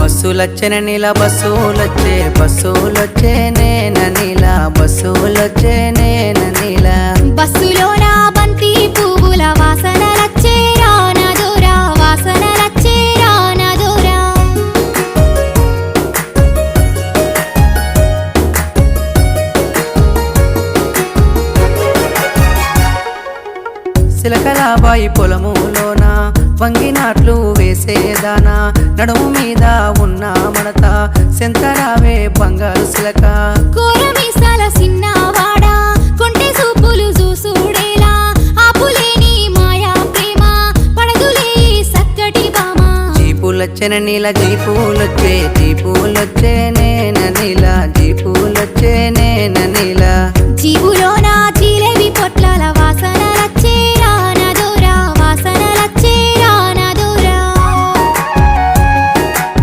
బస్సులొచ్చెన నీల బస్సులొచ్చే నేన నీల బస్సులొచ్చే నేన నీల బస్సులోన బంతి పువ్వుల వాసనలచ్చే రానదోరా వాసనలచ్చే రానదోరా సిలకలాబాయి పొలములోన వంగినాట్లు వేసేదానా నడుము మీద ఉన్న మడత సెంతరావే బంగారు సిలక కోరమీసాల సిన్నవాడా కొంటె సూపులు చూసుడేలా ఆపులేని మాయా ప్రేమ పడదులే సక్కటి బామ జీపులొచ్చెన నీల జీపులొచ్చే నేన నీల జీపులొచ్చే నేన నీల జీబులోన జీలేబి పొట్లాల